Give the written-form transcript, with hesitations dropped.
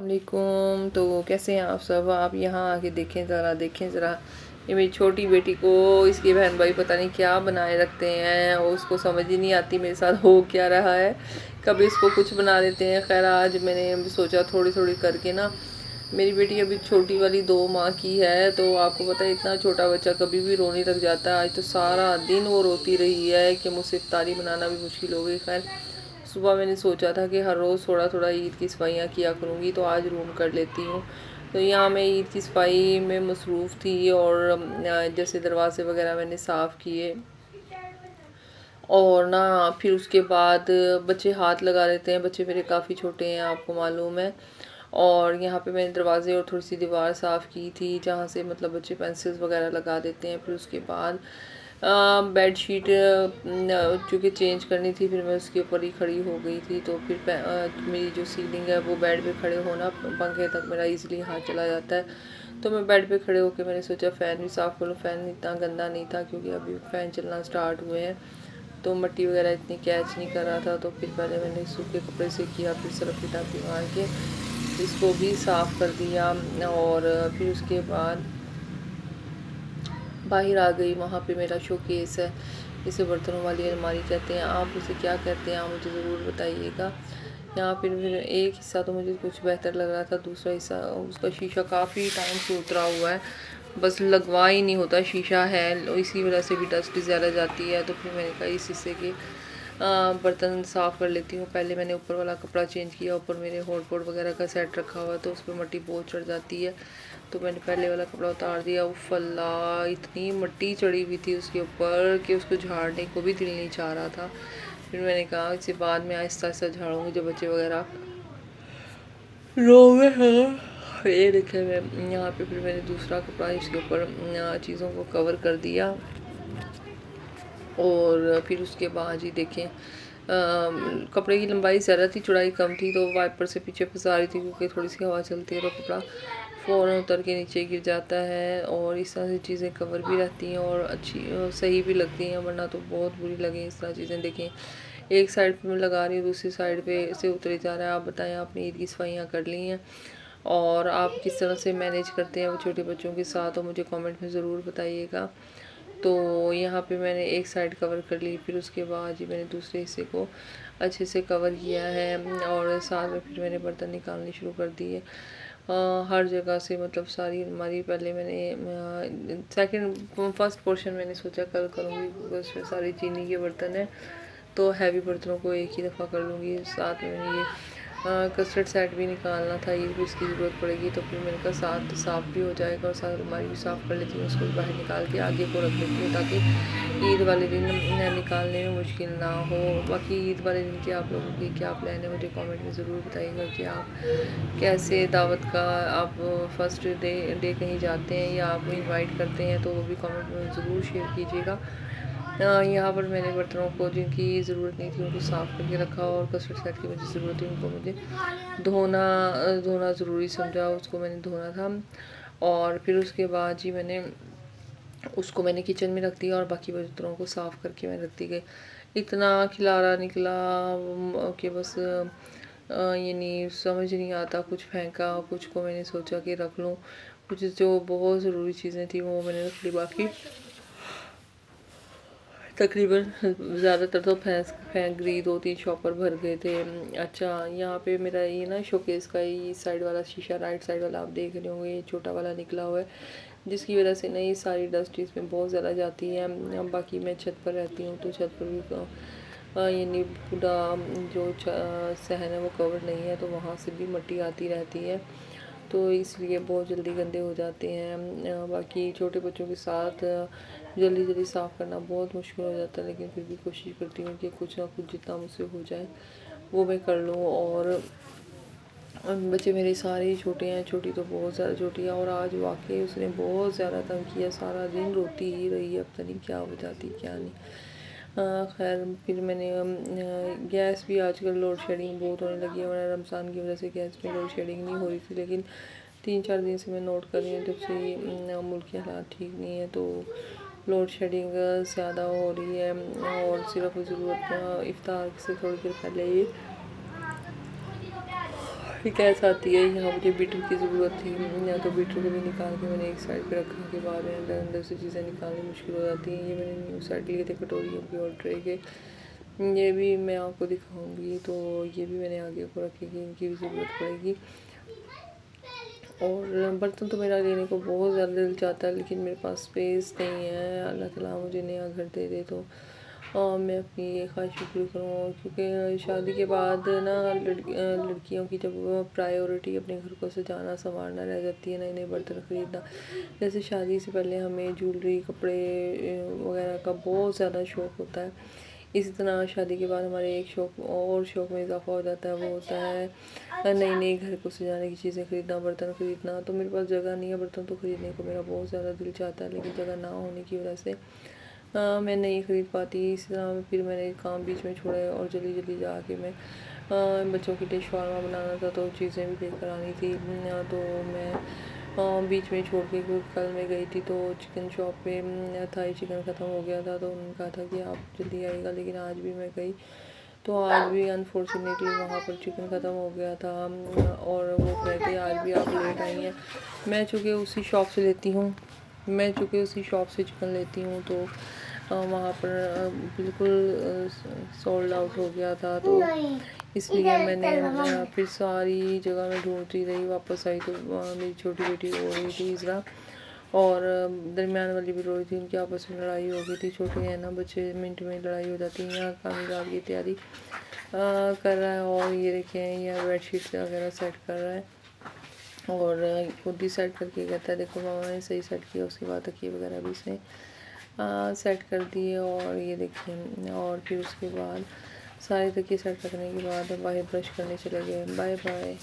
वालेकुम। तो कैसे हैं आप सब? आप यहाँ आके देखें ज़रा ये मेरी छोटी बेटी को इसके बहन भाई पता नहीं क्या बनाए रखते हैं और उसको समझ ही नहीं आती मेरे साथ हो क्या रहा है। कभी इसको कुछ बना देते हैं। खैर आज मैंने सोचा थोड़ी थोड़ी करके ना, मेरी बेटी अभी छोटी वाली 2 माह की है, तो आपको पता है इतना छोटा बच्चा कभी भी रोने लग जाता है। आज तो सारा दिन वो रोती रही है कि मुझसे इफ्तारी बनाना भी मुश्किल हो गई। खैर सुबह मैंने सोचा था कि हर रोज़ थोड़ा थोड़ा ईद की सफाइयाँ किया करूँगी, तो आज रूम कर लेती हूँ। तो यहाँ मैं ईद की सफाई में मसरूफ़ थी और जैसे दरवाजे वगैरह मैंने साफ़ किए और ना फिर उसके बाद बच्चे हाथ लगा लेते हैं। बच्चे मेरे काफ़ी छोटे हैं, आपको मालूम है। और यहाँ पे मैंने दरवाजे और थोड़ी सी दीवार साफ़ की थी जहाँ से मतलब बच्चे पेंसिल्स वगैरह लगा देते हैं। फिर उसके बाद बेड शीट चूँकि चेंज करनी थी, फिर मैं उसके ऊपर ही खड़ी हो गई थी। तो फिर मेरी जो सीलिंग है वो बेड पे खड़े होना, पंखे तक मेरा इजीली हाथ चला जाता है। तो मैं बेड पे खड़े होकर मैंने सोचा फ़ैन भी साफ़ कर लूँ। फ़ैन इतना गंदा नहीं था क्योंकि अभी फ़ैन चलना स्टार्ट हुए हैं, तो मिट्टी वगैरह इतनी कैच नहीं कर रहा था। तो फिर पहले मैंने सूखे कपड़े से किया, फिर सरफ की टाँकी मार के इसको भी साफ़ कर दिया। और फिर उसके बाद बाहर आ गई। वहाँ पे मेरा शोकेस है, इसे बर्तनों वाली अलमारी कहते हैं। आप उसे क्या कहते हैं आप मुझे ज़रूर बताइएगा। यहाँ फिर एक हिस्सा तो मुझे कुछ बेहतर लग रहा था, दूसरा हिस्सा उसका शीशा काफ़ी टाइम से उतरा हुआ है, बस लगवा ही नहीं होता। शीशा है, इसी वजह से भी डस्ट ज़्यादा जाती है। तो फिर मैंने कहा इस हिस्से के बर्तन साफ़ कर लेती हूँ। पहले मैंने ऊपर वाला कपड़ा चेंज किया, ऊपर मेरे हॉटपॉट वगैरह का सेट रखा हुआ तो उस पर मिट्टी बहुत चढ़ जाती है। तो मैंने पहले वाला कपड़ा उतार दिया। उफ़ अल्लाह, इतनी मिट्टी चढ़ी हुई थी उसके ऊपर कि उसको झाड़ने को भी दिल नहीं चाह रहा था। फिर मैंने कहा इसे बाद में आहिस्ता आहिस्ता झाड़ूंगी जब बच्चे वगैरह रोवे हैं। ये देखे मैं यहाँ पे फिर मैंने दूसरा कपड़ा इसके ऊपर चीज़ों को कवर कर दिया। और फिर उसके बाद ही देखें कपड़े की लंबाई ज़्यादा थी, चौड़ाई कम थी, तो वाइपर से पीछे फंसा रही थी क्योंकि थोड़ी सी हवा चलती है तो कपड़ा फ़ौरन उतर के नीचे गिर जाता है। और इस तरह से चीज़ें कवर भी रहती हैं और अच्छी सही भी लगती हैं, वरना तो बहुत बुरी लगी इस तरह चीज़ें। देखें एक साइड पे मैं लगा रही हूँ, दूसरी साइड पे से उतरे जा रहा है। आप बताएं आपने ईद की सफाइयाँ कर ली हैं और आप किस तरह से मैनेज करते हैं वो छोटे बच्चों के साथ, तो मुझे कमेंट में ज़रूर बताइएगा। तो यहाँ पे मैंने एक साइड कवर कर ली, फिर उसके बाद ही मैंने दूसरे हिस्से को अच्छे से कवर किया है और साथ में फिर मैंने बर्तन निकालने शुरू कर दिए हर जगह से। मतलब सारी अलमारी पहले मैंने सेकंड फर्स्ट पोर्शन मैंने सोचा कल करूँगी क्योंकि उसमें सारी चीनी के बर्तन है, तो हैवी बर्तनों को एक ही दफ़ा कर लूँगी। साथ में मैंने ये कस्टर्ड सेट भी निकालना था, ये भी इसकी ज़रूरत पड़ेगी। तो फिर मैंने कहा साथ साफ़ भी हो जाएगा और साथ अलमारी भी साफ़ कर लेती हूँ, उसको भी बाहर निकाल के आगे को रख लेती हूँ ताकि ईद वाले दिन निकालने में मुश्किल ना हो। बाकी ईद वाले दिन के आप लोगों की क्या प्लान है मुझे कमेंट में ज़रूर बताइएगा कि आप कैसे दावत का आप फर्स्ट डे कहीं जाते हैं या आप इनवाइट करते हैं, तो वो भी कमेंट में ज़रूर शेयर कीजिएगा। यहाँ पर मैंने बर्तनों को जिनकी ज़रूरत नहीं थी उनको साफ़ करके रखा और कस्टर्ड सेट की मुझे ज़रूरत थी उनको मुझे धोना ज़रूरी समझा, उसको मैंने धोना था। और फिर उसके बाद जी मैंने किचन में रख दिया और बाकी बर्तनों को साफ़ करके मैं रख दी गई। इतना खिलारा निकला कि बस ये नहीं समझ नहीं आता, कुछ फेंका, कुछ को मैंने सोचा कि रख लूँ, कुछ जो बहुत ज़रूरी चीज़ें थी वो मैंने रख ली, बाकी तकरीबन ज़्यादातर तो फेंक दी। 2-3 शॉपर भर गए थे। अच्छा यहाँ पे मेरा ये ना शोकेस का ये साइड वाला शीशा राइट साइड वाला आप देख रहे होंगे, ये छोटा वाला निकला हुआ है जिसकी वजह से ना ये सारी डस्ट इसमें बहुत ज़्यादा जाती है। बाकी मैं छत पर रहती हूँ तो छत पर भी यानी पूरा जो सहन है वो कवर नहीं है, तो वहाँ से भी मिट्टी आती रहती है, तो इसलिए बहुत जल्दी गंदे हो जाते हैं। बाकी छोटे बच्चों के साथ जल्दी जल्दी साफ़ करना बहुत मुश्किल हो जाता है, लेकिन फिर भी कोशिश करती हूँ कि कुछ ना कुछ जितना मुझसे हो जाए वो मैं कर लूँ। और बच्चे मेरे सारे ही छोटे हैं, छोटी तो बहुत ज़्यादा छोटी है और आज वाकई उसने बहुत ज़्यादा तंग किया, सारा दिन रोती ही रही है, पता नहीं क्या बजाती क्या नहीं। खैर फिर मैंने गैस भी आजकल लोड शेडिंग बहुत होने लगी है, वरना रमज़ान की वजह से गैस में लोड शेडिंग नहीं हो रही थी, लेकिन 3-4 दिन से मैं नोट कर रही हूँ जब से मुल्क के हालात ठीक नहीं है तो लोड शेडिंग ज़्यादा हो रही है। और सिर्फ ज़रूरत इफ्तार से थोड़ी देर पहले ही फिर गैस आती है। यहाँ मुझे बीटर की ज़रूरत थी, या तो बीटर को भी निकाल के मैंने एक साइड पे रखा के बाद में अंदर अंदर से चीज़ें निकालनी मुश्किल हो जाती हैं। ये मैंने न्यू सेट लिए थे कटोरियों के और ट्रे के, ये भी मैं आपको दिखाऊंगी। तो ये भी मैंने आगे को रखेगी, इनकी भी ज़रूरत पड़ेगी। और बर्तन तो मेरा लेने को बहुत ज़्यादा दिल चाहता है, लेकिन मेरे पास स्पेस नहीं है। अल्लाह ताला मुझे नया घर दे दे तो मैं अपनी ये ख्वाहिश पूरी करूँ, क्योंकि शादी के बाद ना लड़कियों की जब प्रायोरिटी अपने घर को सजाना संवारना रह जाती है, नए नए बर्तन ख़रीदना। जैसे शादी से पहले हमें ज्वेलरी कपड़े वगैरह का बहुत ज़्यादा शौक़ होता है, इसी तरह शादी के बाद हमारे एक शौक़ में इजाफा हो जाता है, वो होता है नई नई घर को सजाने की चीज़ें ख़रीदना, बर्तन ख़रीदना। तो मेरे पास जगह नहीं है बर्तन तो ख़रीदने को मेरा बहुत ज़्यादा दिल चाहता है, लेकिन जगह ना होने की वजह से मैं नहीं ख़रीद पाती। इसी तरह फिर मैंने काम बीच में छोड़ा और जल्दी जल्दी जाके मैं बच्चों के लिए शवारमा बनाना था, तो चीज़ें भी लेकर आनी थी। तो मैं बीच में छोड़ के, क्योंकि कल मैं गई थी तो चिकन शॉप पे थाई चिकन ख़त्म हो गया था, तो उन्होंने कहा था कि आप जल्दी आइएगा, लेकिन आज भी मैं गई तो आज भी अनफॉर्चुनेटली वहाँ पर चिकन ख़त्म हो गया था। और वो कहते आज भी आप लेट आई हैं। मैं चूँकि उसी शॉप से चिकन लेती हूँ, तो वहाँ पर बिल्कुल सोल्ड आउट हो गया था, तो इसलिए मैंने फिर सारी जगह में ढूंढती रही। वापस आई तो मेरी छोटी बेटी रो रही थी इज़रा, और दरमियान वाली भी रो रही थी। उनकी आपस में लड़ाई हो गई थी। छोटे हैं ना बच्चे, मिनट में लड़ाई हो जाती है। यहाँ कामयाब की तैयारी कर रहा है, और ये देखें यहाँ बेडशीट वगैरह सेट कर रहा है, और खुद ही सेट करके कहता है देखो मामा ने सही सेट किया। उसके बाद तकिए वगैरह भी इसने सेट कर दिए, और ये देखिए, और फिर उसके बाद सारे तकिए सेट करने के बाद बाहर ब्रश करने चले गए। Bye bye.